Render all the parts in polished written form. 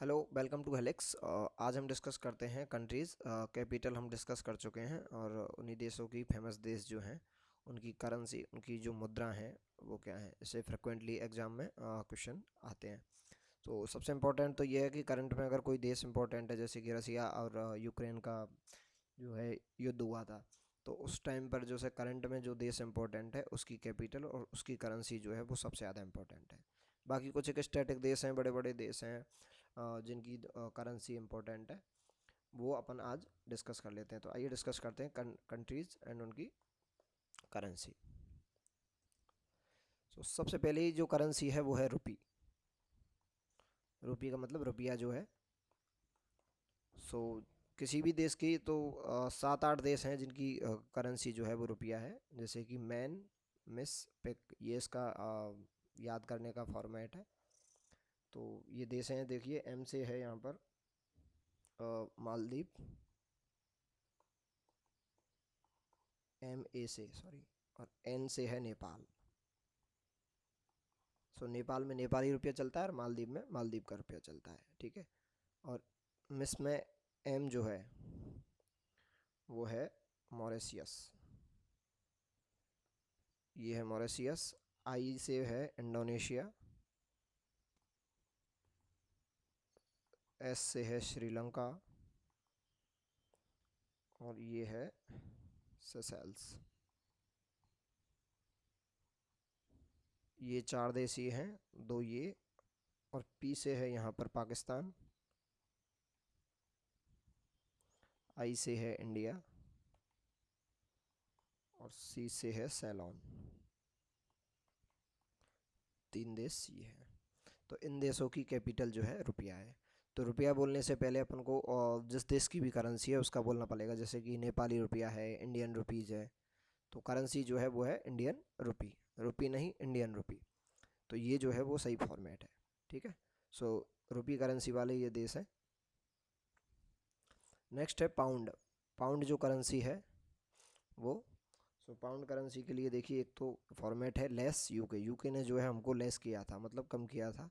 Hello, welcome to helix. आज हम discuss करते हैं कंट्रीज़। कैपिटल हम डिस्कस कर चुके हैं और उन्हीं देशों की फेमस देश जो हैं उनकी करेंसी, उनकी जो मुद्रा हैं वो क्या है, इससे फ्रिक्वेंटली एग्जाम में क्वेश्चन आते हैं। तो सबसे इम्पोर्टेंट तो ये है कि करंट में अगर कोई देश इम्पोर्टेंट है, जैसे कि रसिया और यूक्रेन का जो है युद्ध हुआ था, तो उस टाइम पर जो है करंट में जो देश इम्पोर्टेंट है उसकी कैपिटल और उसकी करेंसी जो है वो सबसे ज़्यादा इम्पोर्टेंट है। बाकी कुछ एक स्टैटिक देश हैं, बड़े बड़े देश हैं जिनकी करेंसी इम्पोर्टेंट है, वो अपन आज डिस्कस कर लेते हैं। तो आइए डिस्कस करते हैं कंट्रीज एंड उनकी करेंसी। तो सबसे पहले ही जो करेंसी है वो है रुपी। रुपी का मतलब रुपया जो है। सो किसी भी देश की तो 7-8 देश हैं जिनकी करेंसी जो है वो रुपया है, जैसे कि मैन, मिस, पिक, ये इसका याद करने का फॉर्मेट है। तो ये देश हैं, देखिए एम से है यहाँ पर मालदीव, एम ए से सॉरी, और एन से है नेपाल। सो नेपाल में नेपाली रुपया चलता है और मालदीव में मालदीव का रुपया चलता है, ठीक है। और मिस में एम जो है वो है मॉरिशियस, ये है मॉरिशियस। आई से है इंडोनेशिया, एस से है श्रीलंका, और ये है सेशेल्स। ये 4 देश ये हैं, 2 ये, और पी से है यहाँ पर पाकिस्तान, आई से है इंडिया, और सी से है सेलोन। 3 देश ये हैं। तो इन देशों की कैपिटल जो है रुपया है। तो रुपया बोलने से पहले अपन को जिस देश की भी करेंसी है उसका बोलना पड़ेगा, जैसे कि नेपाली रुपया है, इंडियन रुपीज़ है। तो करेंसी जो है वो है इंडियन रुपी, रुपी नहीं इंडियन रुपी। तो ये जो है वो सही फॉर्मेट है, ठीक है। सो रुपी करेंसी वाले ये देश हैं। नेक्स्ट है पाउंड। पाउंड जो करेंसी है वो, सो पाउंड करेंसी के लिए देखिए, एक तो फॉर्मेट है लेस यूके। यूके ने जो है हमको लेस किया था, मतलब कम किया था।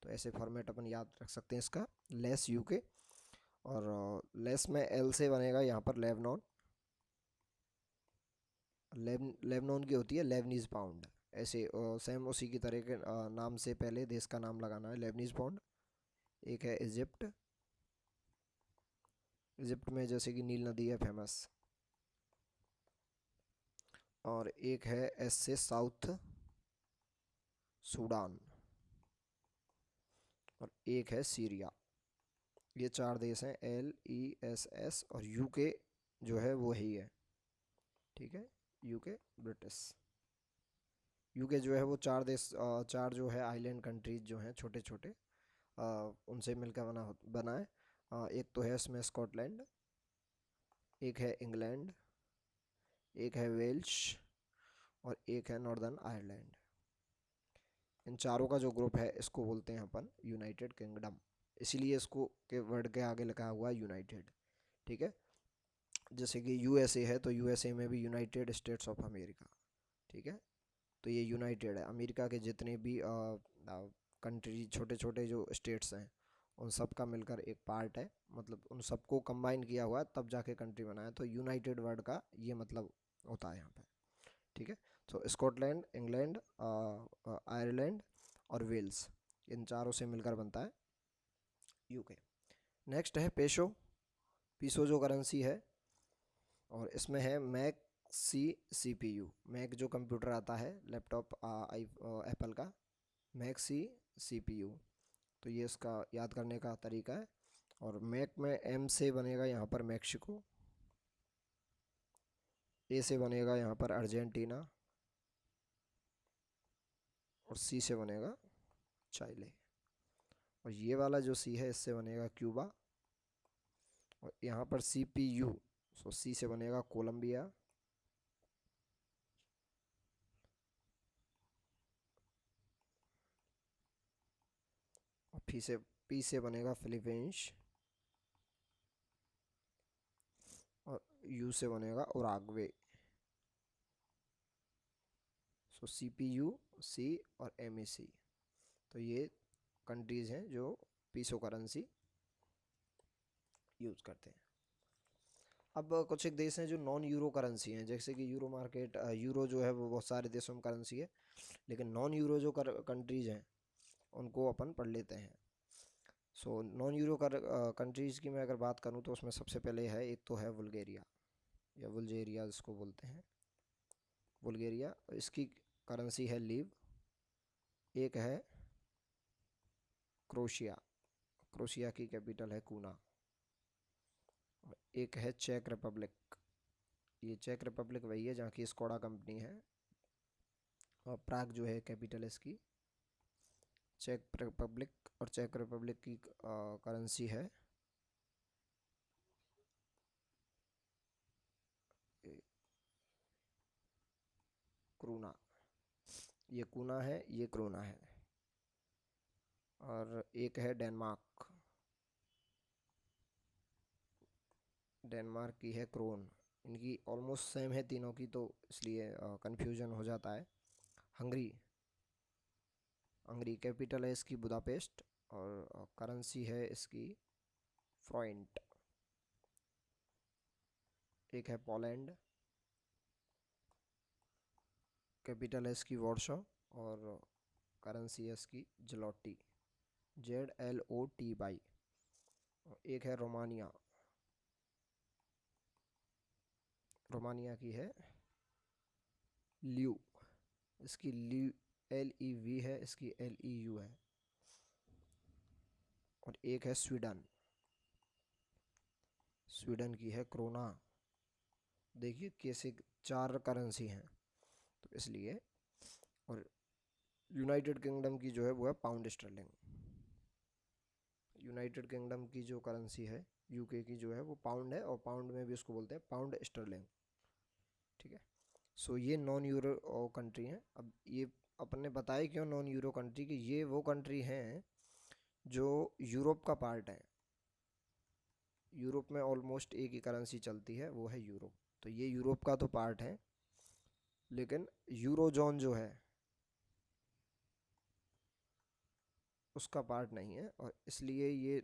तो ऐसे फॉर्मेट अपन याद रख सकते हैं इसका, लेस यूके। और लेस में एल से बनेगा यहाँ पर लेबनॉन। लेबनॉन की होती है लेबनीज पाउंड। ऐसे सेम उसी की तरह के नाम से पहले देश का नाम लगाना है, लेबनीज पाउंड। एक है इजिप्ट। इजिप्ट में जैसे कि नील नदी है फेमस। और एक है एस से साउथ सूडान, और एक है सीरिया। ये 4 देश हैं, LESS, और यूके जो है वो ही है, ठीक है। UK British. यूके जो है वो 4 देश, 4 जो है आइलैंड कंट्रीज जो हैं छोटे छोटे, उनसे मिलकर बना है। एक तो है इसमें स्कॉटलैंड, एक है इंग्लैंड, एक है वेल्श, और एक है नॉर्दर्न आयरलैंड। इन चारों का जो ग्रुप है इसको बोलते हैं अपन यूनाइटेड किंगडम। इसीलिए इसको के वर्ड के आगे लिखा हुआ है यूनाइटेड, ठीक है। जैसे कि यूएसए है तो यूएसए में भी यूनाइटेड स्टेट्स ऑफ अमेरिका, ठीक है। तो ये यूनाइटेड है, अमेरिका के जितने भी कंट्री, छोटे छोटे जो स्टेट्स हैं उन सब का मिलकर एक पार्ट है, मतलब उन सबको कंबाइन किया हुआ है तब जाके कंट्री बना है। तो यूनाइटेड वर्ड का ये मतलब होता है यहाँ पे, ठीक है। तो स्कॉटलैंड, इंग्लैंड, आयरलैंड और वेल्स, इन चारों से मिलकर बनता है यूके। नेक्स्ट है पेसो। पीसो जो करेंसी है, और इसमें है मैक सी CPU। मैक जो कंप्यूटर आता है, लैपटॉप आई एप्पल का, मैक सी CPU। तो ये इसका याद करने का तरीका है। और मैक में एम से बनेगा यहाँ पर मैक्सिको, ए से बनेगा यहाँ पर अर्जेंटीना, और सी से बनेगा चाइले। और ये वाला जो सी है इससे बनेगा क्यूबा। और यहाँ पर CPU, सो सी से बनेगा कोलंबिया, और पी से बनेगा फिलीपींस, और यू से बनेगा उराग्वे। सो CPU, सी और MEC। तो ये कंट्रीज़ हैं जो पीसो करेंसी यूज़ करते हैं। अब कुछ एक देश हैं जो नॉन यूरो करेंसी हैं, जैसे कि यूरो मार्केट, यूरो जो है वो बहुत सारे देशों में करेंसी है, लेकिन नॉन यूरो जो कंट्रीज़ हैं उनको अपन पढ़ लेते हैं। सो नॉन यूरो कंट्रीज़ की मैं अगर बात करूं तो उसमें सबसे पहले है, एक तो है बुल्गारिया या बुल्गेरिया जिसको बोलते हैं, बुल्गारिया। इसकी करेंसी है लीव। एक है क्रोशिया, क्रोशिया की कैपिटल है कूना। और एक है चेक रिपब्लिक, ये चेक रिपब्लिक वही है जहाँ की स्कोडा कंपनी है। और प्राग जो है कैपिटल इसकी, चेक रिपब्लिक। और चेक रिपब्लिक की करेंसी है क्रूना। ये कूना है, ये क्रोना है। और एक है डेनमार्क, डेनमार्क की है क्रोन। इनकी ऑलमोस्ट सेम है तीनों की, तो इसलिए कंफ्यूजन हो जाता है। हंगरी, हंगरी कैपिटल है इसकी बुदापेस्ट, और करेंसी है इसकी फ्रॉइंट। एक है पोलैंड, कैपिटल है इसकी वॉर्शो, और करेंसी है इसकी जलोटी, ZLOTY। एक है रोमानिया, रोमानिया की है ल्यू, इसकी ल्यू LEV है, इसकी LEU है। और एक है स्वीडन, स्वीडन की है क्रोना। देखिए कैसे चार करेंसी हैं, तो इसलिए। और यूनाइटेड किंगडम की जो है वो है पाउंड स्टर्लिंग। यूनाइटेड किंगडम की जो करेंसी है यूके की जो है वो पाउंड है, और पाउंड में भी उसको बोलते हैं पाउंड स्टर्लिंग। ठीक है। सो ये नॉन यूरो कंट्री हैं। अब ये अपन ने बताया क्यों नॉन यूरो कंट्री, कि ये वो कंट्री हैं जो यूरोप का पार्ट है। यूरोप में ऑलमोस्ट एक ही करेंसी चलती है, वो है यूरो। तो ये यूरोप का तो पार्ट है, लेकिन यूरो जोन जो है उसका पार्ट नहीं है, और इसलिए ये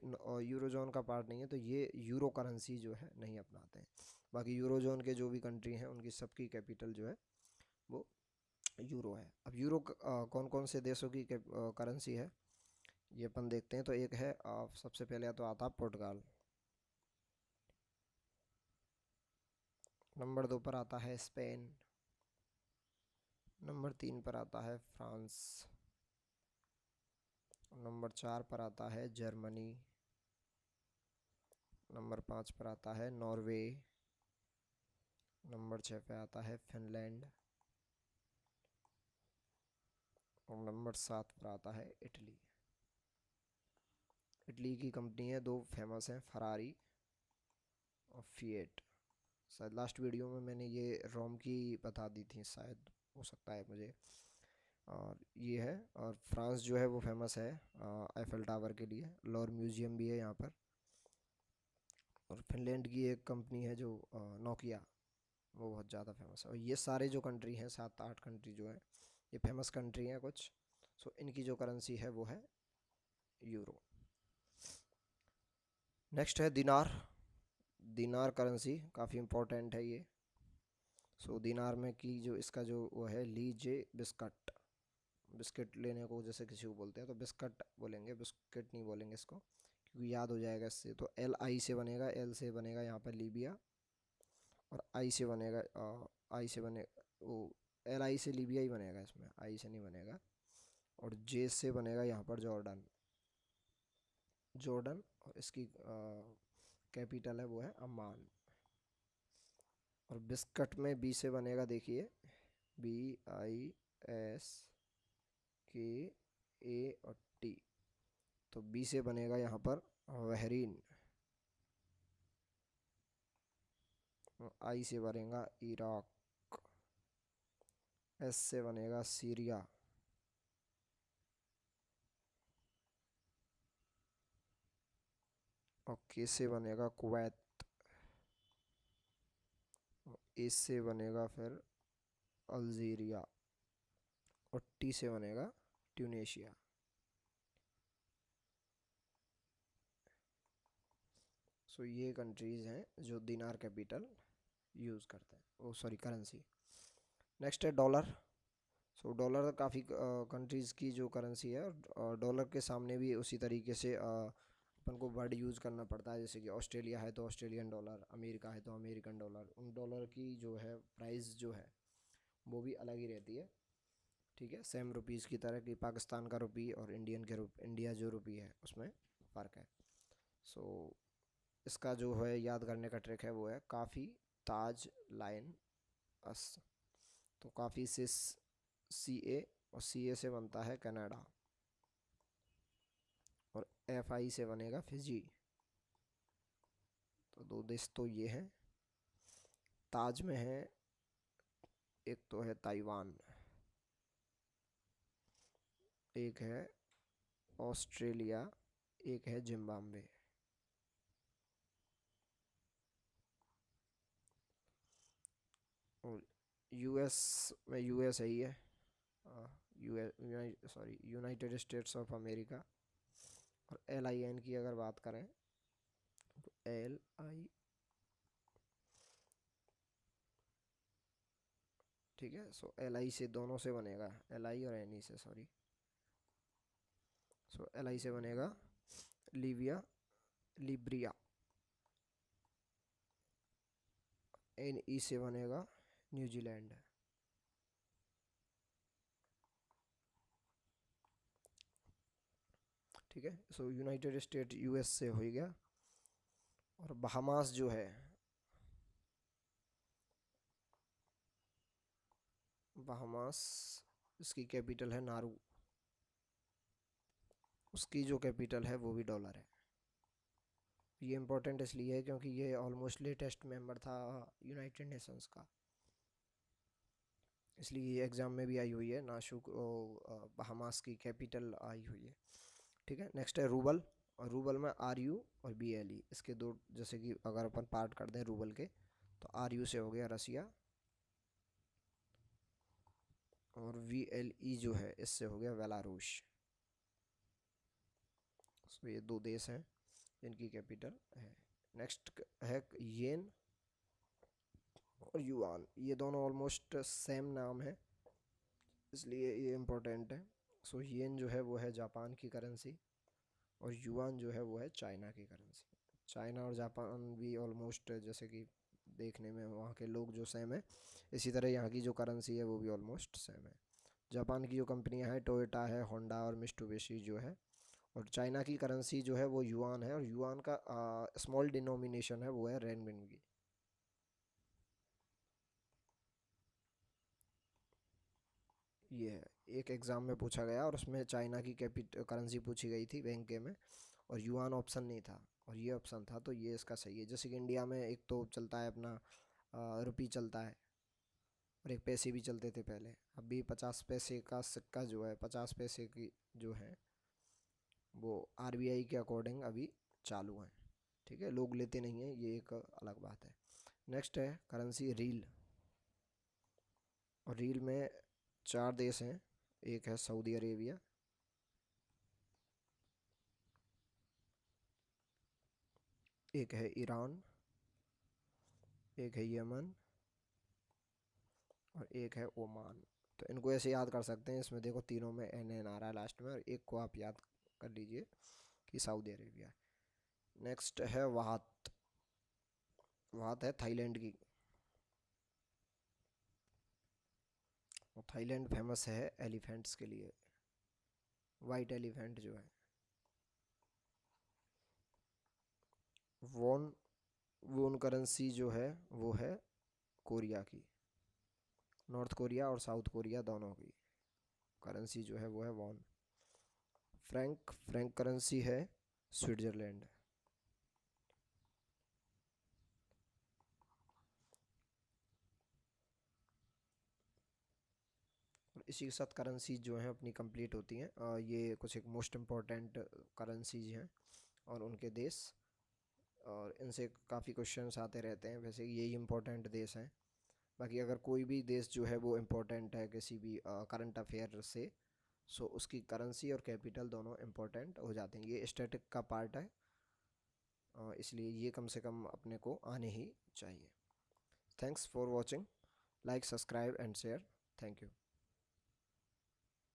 यूरोजोन का पार्ट नहीं है, तो ये यूरो करेंसी जो है नहीं अपनाते हैं। बाकी यूरोजोन के जो भी कंट्री हैं उनकी सबकी कैपिटल जो है वो यूरो है। अब यूरो कौन कौन से देशों की करेंसी है ये अपन देखते हैं। तो एक है, सबसे पहले तो आता है पुर्तगाल, नंबर 2 पर आता है स्पेन, नंबर 3 पर आता है फ्रांस, नंबर 4 पर आता है जर्मनी, नंबर 5 पर आता है नॉर्वे, नंबर 6 पे आता है फिनलैंड, और नंबर 7 पर आता है इटली। इटली की कंपनी है, दो फेमस हैं, फरारी और फिएट। शायद लास्ट वीडियो में मैंने ये रोम की बता दी थी, शायद हो सकता है मुझे। और ये है, और फ्रांस जो है वो फेमस है एफएल टावर के लिए, लॉर म्यूजियम भी है यहाँ पर। और फिनलैंड की एक कंपनी है जो नोकिया, वो बहुत ज़्यादा फेमस है। और ये सारे जो कंट्री हैं, 7-8 कंट्री जो हैं, ये फेमस कंट्री हैं कुछ। सो इनकी जो करेंसी है वो है यूरो। नेक्स्ट है दिनार, दिनार करेंसी काफ़ी इम्पोर्टेंट है ये। सो दिनार में की जो इसका जो वो है लीजे बिस्कट, बिस्किट लेने को जैसे किसी को बोलते हैं तो बिस्कट बोलेंगे, बिस्किट नहीं बोलेंगे इसको, क्योंकि याद हो जाएगा इससे। तो LI से बनेगा, L से बनेगा यहाँ पर लीबिया, और आई से बनेगा, आई से बने वो LI से लीबिया ही बनेगा, इसमें आई से नहीं बनेगा। और J से बनेगा यहाँ पर जॉर्डन, जॉर्डन। और इसकी कैपिटल है वो है अम्मान। और बिस्कट में B से बनेगा, देखिए BISKAT। तो B से बनेगा यहाँ पर बहरीन, I से बनेगा इराक, S से बनेगा सीरिया, और K से बनेगा कुवैत, A से बनेगा फिर अल्जीरिया, और T से बनेगा ट्यूनेशिया। सो ये कंट्रीज़ हैं जो दिनार कैपिटल यूज़ करते हैं, ओ सॉरी करेंसी। नेक्स्ट है डॉलर। सो डॉलर काफ़ी कंट्रीज़ की जो करेंसी है, और डॉलर के सामने भी उसी तरीके से अपन को वर्ड यूज़ करना पड़ता है। जैसे कि ऑस्ट्रेलिया है तो ऑस्ट्रेलियन डॉलर, अमेरिका है तो अमेरिकन डॉलर। उन डॉलर की जो है प्राइस जो है वो भी अलग ही रहती है, ठीक है। सेम रुपीज़ की तरह कि पाकिस्तान का रुपी और इंडिया जो रुपी है उसमें फ़र्क है। सो इसका जो है याद करने का ट्रिक है वो है काफ़ी ताज लाइन अस। तो काफ़ी से CA, और CA से बनता है कनाडा, और FI से बनेगा फिजी। तो दो देश तो ये हैं। ताज में है, एक तो है ताइवान, एक है ऑस्ट्रेलिया, एक है जिम्बाब्वे। और US में US है ही है, यूनाइटेड स्टेट्स ऑफ अमेरिका। और LIN की अगर बात करें तो LI, ठीक है। सो LI से दोनों से बनेगा, LI और NE से, सॉरी। सो LI से बनेगा लीबिया, लिब्रिया। NE से बनेगा न्यूजीलैंड। ठीक है। सो यूनाइटेड स्टेट US से हो गया। और बहामास जो है, बहामास, इसकी कैपिटल है नारू। उसकी जो कैपिटल है वो भी डॉलर है। ये इम्पोर्टेंट इसलिए है क्योंकि ये ऑलमोस्ट लेटेस्ट मेंबर था यूनाइटेड नेशंस का, इसलिए ये एग्ज़ाम में भी आई हुई है। नाशु बहामास की कैपिटल आई हुई है, ठीक है। नेक्स्ट है रूबल। और रूबल में RU और BLE, इसके दो, जैसे कि अगर अपन पार्ट कर दें रूबल के, तो RU से हो गया रसिया, और VLE जो है इससे हो गया बेलारूस। तो ये दो देश हैं जिनकी कैपिटल है। नेक्स्ट है येन और युआन। ये दोनों ऑलमोस्ट सेम नाम है, इसलिए ये इम्पोर्टेंट है। सो येन जो है वो है जापान की करेंसी, और युआन जो है वो है चाइना की करेंसी। चाइना और जापान भी ऑलमोस्ट जैसे कि देखने में वहाँ के लोग जो सेम है, इसी तरह यहाँ की जो करेंसी है वो भी ऑलमोस्ट सेम है। जापान की जो कंपनियाँ हैं टोयोटा है, होंडा और मित्सुबिशी जो है। और चाइना की करेंसी जो है वो युआन है, और युआन का स्मॉल डिनोमिनेशन है वो है रेनमिनबी। ये है, एक एग्ज़ाम में पूछा गया और उसमें चाइना की कैपिट करेंसी पूछी गई थी बैंक के में, और युआन ऑप्शन नहीं था और ये ऑप्शन था, तो ये इसका सही है। जैसे कि इंडिया में एक तो चलता है अपना रुपी चलता है, और एक पैसे भी चलते थे पहले। अभी 50 पैसे का सिक्का जो है, 50 पैसे की जो है वो RBI के अकॉर्डिंग अभी चालू हैं, ठीक है। लोग लेते नहीं हैं, ये एक अलग बात है। नेक्स्ट है करेंसी रील। और रील में 4 देश हैं, एक है सऊदी अरेबिया, एक है ईरान, एक है यमन, और एक है ओमान। तो इनको ऐसे याद कर सकते हैं, इसमें देखो तीनों में NN आ रहा है लास्ट में, और एक को आप याद कर लीजिए कि सऊदी अरेबिया। नेक्स्ट है वाहत। वाहत है थाईलैंड की, और थाईलैंड फेमस है एलिफेंट्स के लिए, वाइट एलिफेंट जो है। वॉन, वॉन करेंसी जो है वो है कोरिया की, नॉर्थ कोरिया और साउथ कोरिया दोनों की करेंसी जो है वो है वॉन। फ्रैंक, फ्रैंक करेंसी है स्विट्ज़रलैंड। और इसी के साथ करेंसी जो हैं अपनी कंप्लीट होती हैं। ये कुछ एक मोस्ट इम्पॉर्टेंट करेंसीज हैं और उनके देश, और इनसे काफ़ी क्वेश्चंस आते रहते हैं। वैसे यही इम्पोर्टेंट देश हैं। बाकी अगर कोई भी देश जो है वो इम्पोर्टेंट है किसी भी करंट अफेयर से, सो उसकी करेंसी और कैपिटल दोनों इम्पोर्टेंट हो जाते हैं। ये स्टैटिक का पार्ट है, इसलिए ये कम से कम अपने को आने ही चाहिए। Thanks for watching, like, subscribe and share. Thank you.